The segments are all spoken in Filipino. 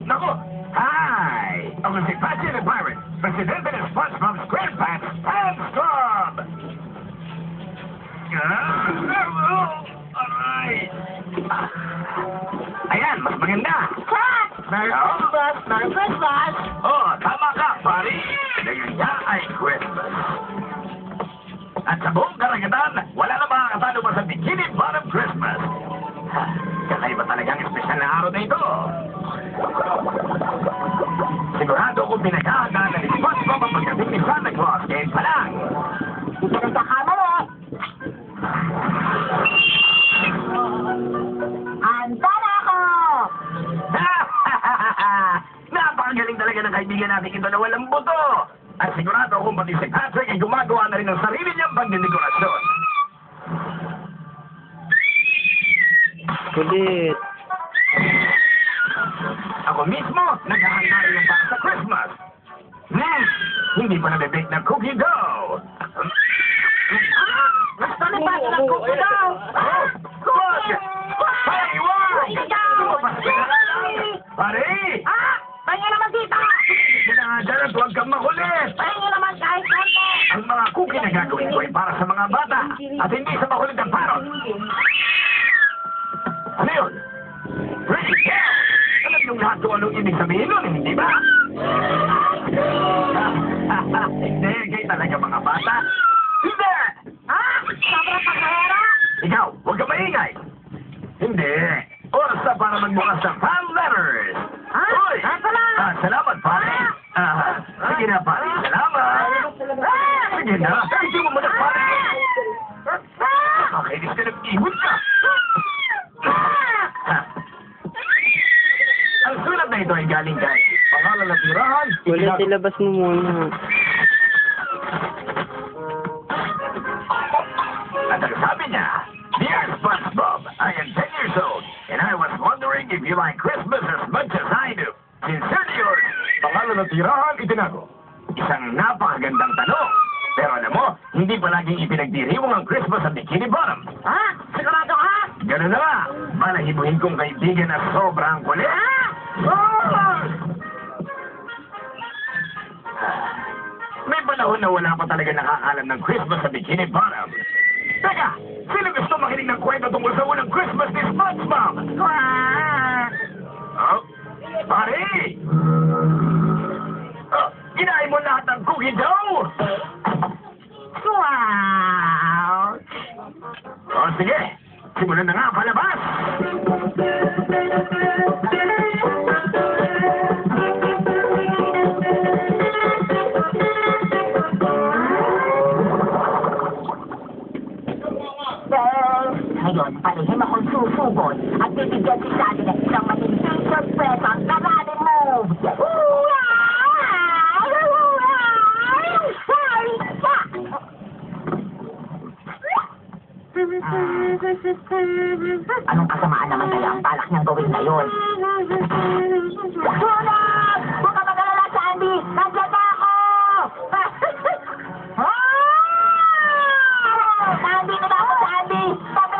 Nako! Hi! Ako si Patsy the Pirate, presidente ng SpongeBob SquarePants Fans Club! Aray! Ayan, mas maganda! Kat! Merry Christmas! Merry Christmas! Oh, tama ka, pari! Ngayon niya ay Christmas. At sa buong karagatan, wala na makakatalo pa sa Bikini Bottom Christmas. Ha, kakaiba talagang espesyal na araw na ito. Sigurado kung pinaghahandaan na ni SpongeBob ang pagdating ni Santa Claus ngayon pa lang. Hindi ka nagkakamali. Handa na ako! Napakagaling talaga ng kaibigan natin ito na walang buto. At sigurado kung pati si Patrick ay gumagawa na rin ng sarili niyang pagdidekorasyon. Kulit. Ako mismo, naghahanda rin yung para sa Christmas. Hindi pa nabibake ng cookie dough. Gusto ni Patsy ng cookie daw! Wag! Hey, wag! Lumabas ka na lang! Pare! Pahingi naman dito! Sinangadyan at huwag kang makulit! Pahingi naman kahit konti! Ang mga cookie na gagawin ko ay para sa mga bata at hindi sa makulit ang parot. Ano yun? Pretty girl! Alam yung lahat kung anong ibig sabihin nun, hindi ba? Hindi, kayo talaga mga bata. Hindi! Sobrang pakahera! Ikaw, huwag ka maingay. Hindi. Oras na para magbukas ng fan letters. Hoy! Salamat, pare. Sige na, pare. Salamat. Sige na. Hindi mo muna, pare. Nakakainis ka nag-ihon ka. Ang sulat na ito ay galing kay pangalan na tirahan. Kulit, ilabas mo muna. At ang sabi niya, Dear SpongeBob, I am 10 years old, and I was wondering if you like Christmas as much as I do. Sincerely yours, pangalan na tirahan, itinago. Isang napakagandang tanong. Pero alam mo, hindi palaging ipinagdiriwang ang Christmas sa Bikini Bottom. Sigurado ka? Ganun na nga, malahibuhin kong kaibigan na sobrang kulit. May panahon na wala pa talaga nakakalam ng Christmas sa Bikini Bottom. Teka, sino gusto makinig ng kwento tungkol sa unang Christmas ni SpongeBob? Oh, pare! Oh, kinain mo lahat ng cookie dough? Wow! Oh, sige, simulan na nga palabas! Ngayon, palihim akong susugod at bibigyan si Daddy ng isang matinding sorpresa na running move! Anong kasamaan naman kaya ang balak niyang gawin ngayon? Sunog! Huwag ka mag-alala, Sandy! Nandiyan na ako! Nandito na ako, Sandy! Tabi!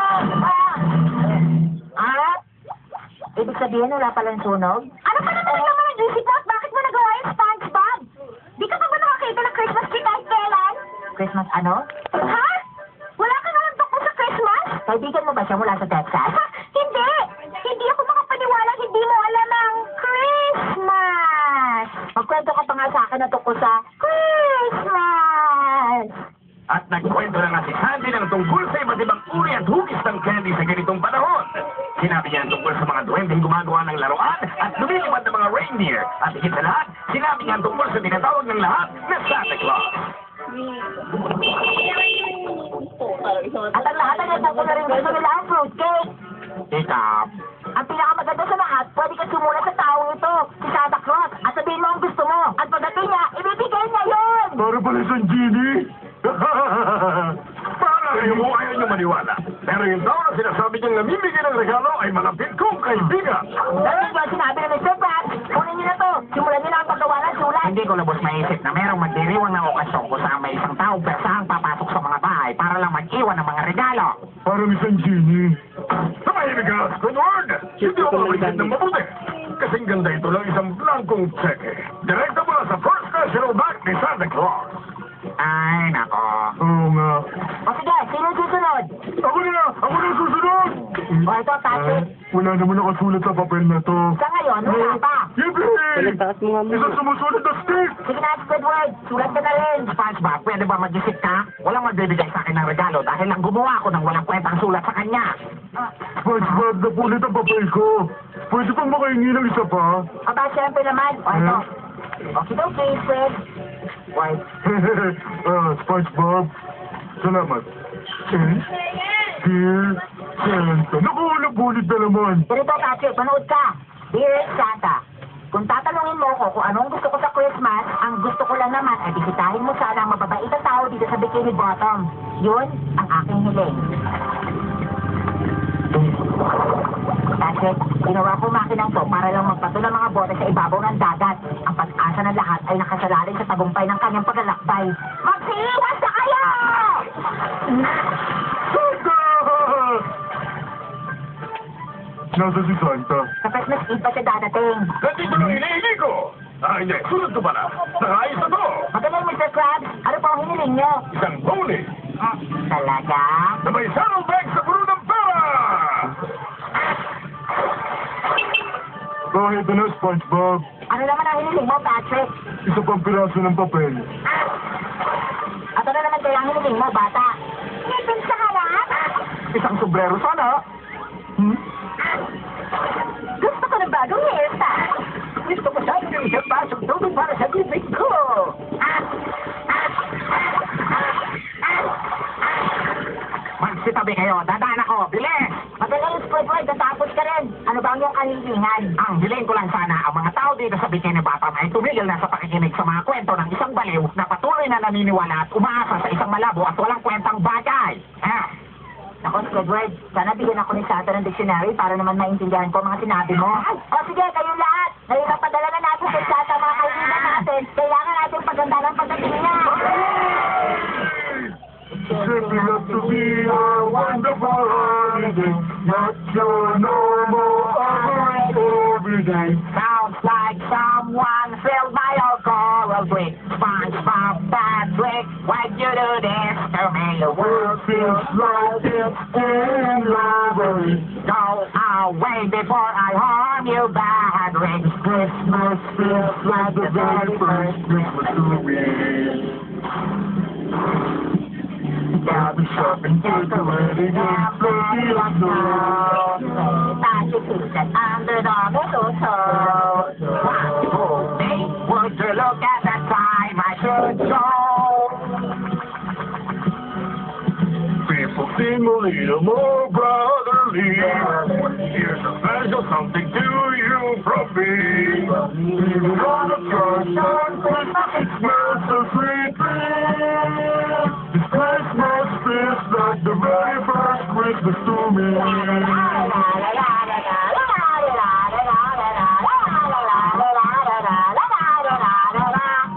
Ibig sabihin, wala palang sunog? Ano pa na talaga mga isip mo? Bakit mo nagawa yung SpongeBob? Di ka pa ba nakakita ng Christmas tree kahit kailan? Christmas ano? Ha? Wala ka naman tungkol sa Christmas? Kaibigan mo ba siya mula sa Texas? Hindi! Hindi ako makapaniwala hindi mo alam ang Christmas! Magkwento ka pa nga sa akin na tungkol sa Christmas! At nagkwento na nga si Sandy ng tungkol sa iba't ibang uri at hugis ng candy sa ganitong panahon. Sinabi niya tungkol sa mga duwendeng gumagawa ng laruan at lumilipad ng mga reindeer. At higit sa lahat, sinabi niya tungkol sa tinatawag ng lahat na Santa Claus. At ang lahat ay nagtungkol na rin gusto nila ang fruitcake. Tita, Ang pinakamaganda sa lahat, pwede ka sumulat sa taong ito, si Santa Claus, at sabihin mo ang gusto mo. At pagdating niya, ibibigay niya yun! para pala sa Genie. Parang mo ayaw niyo maniwala. Pero yung tao na sinasabi niyang namimigay ng regalo ay malapit kong kaibigan. Pero yung sinabi na Mr. Pratt, kunin niyo na to. Simulan niyo na ang paggawa ng sulat. Hindi ko lubos maisip na merong magdiriwang na okasyon kung saan may isang taong persahang papasok sa mga bahay para lang mag-iwan ng mga regalo. Parang isang Genie. Tumahimik ka, Squidward! Hindi ako mapaisip ng mabuti. Kasing ganda ito lang Uncle Cheque. Direkta mula sa First National Bank ni Santa Claus. Ay, nako. Oo nga. O sige, sino susunod? Ako na susunod! O ito, Patrick. Wala naman nakasulat sa papel na to. Sa ngayon, wala pa. Yippee! Isang sumusunod na stick! Sige na, Squidward. Sulat ka na rin. SpongeBob, pwede ba mag-isip ka? Walang magbibigay sa akin ng regalo dahil lang gumawa ako ng walang kwentang sulat sa kanya. SpongeBob, napulit ang papel ko. Pwede pang makahingi ng isa pa? Aba, siyempre naman. O ito. Okay, Squid. Wait, SpongeBob, salamat. Dear Santa. Naku, napulit na naman. Ganito, Patrick, manood ka. Dear Santa, kung tatanungin mo ko kung anong gusto ko sa Christmas, ang gusto ko lang naman ay bisitahin mo sana ang mababait na tao dito sa Bikini Bottom. Yun ang aking hiling. Patrick, ginawa ko makinang to para lang magpato ng mga bote sa ibabaw ng dagat. Ang pag-asa ng lahat ay nakasalalay sa tagumpay ng kanyang paglalakbay. Magsiiwas na kayo! Santa! Nasa si Santa. Sa Christmas Eve pa siya dadating. Nandito na hinihingi ko! Hindi, sunod ko pala. Nakayos na to! Magaling, Mr. Krabs. Ano po ang hiniling nyo? Isang pony Talaga? na may saddlebag sa puno ng pera! Ito na, SpongeBob. Ano naman ang hiniling mo, Patrick? Isa pang piraso ng papel. At ano naman kaya ang hiniling mo, bata? Ngipin sa harap? isang sombrero sana. Gusto ko ng bagong hairstyle. Gusto ko sana yung isang basong tubig para sa bibig ko. Magsitabi kayo, dadaan ako, bilis! Magaling, Squidward, natapos ka rin. Ano ba ang iyong kahilingan? Ang hiling ko lang sana, ang mga tao dito sa Bikini Bottom ay tumigil na sa pakikinig sa mga kwento ng isang baliw na patuloy na naniniwala at umaasa sa isang malabo at walang kwentang bagay. Ako, Squidward, sana bigyan ako ni Santa ng dictionary para naman maintindihan ko ang mga sinabi mo. O sige, kayong lahat. Ngayon ang padala na natin kay Santa mga kaibigan natin. Kailangan natin paganda ng pagdating niya. Simply love to be a wonderful holiday, not your normal average everyday. Sounds like someone filled my old coral with SpongeBob, Patrick, why'd you do this to me? The world Feels like it's in robbery. go away before I harm you badly. Christmas feels like the very first Christmas to me. I'll be shopping, decorating, and floating on snow. Patrick is an underdog, so. One full day, would you look at that time I should go? People seem a little more brotherly. Here's a special something to you from me. Even on a church on Christmas, it smells so sweet. This Christmas feels like the very first Christmas to me.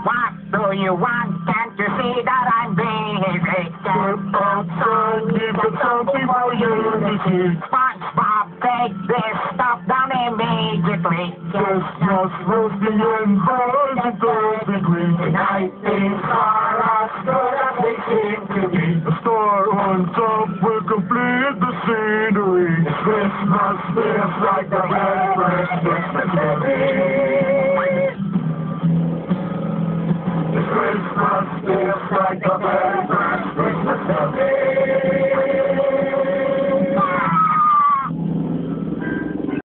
What do you want? Can't you see that I'm busy? Step outside, give us something for you to see. SpongeBob, take this stuff down immediately. Chestnuts roasting and birds and perfectly. Tonight things are as good as they seem to be. A star on top will complete the scenery. Christmas feels like the very first Christmas to me. Christmas feels like the very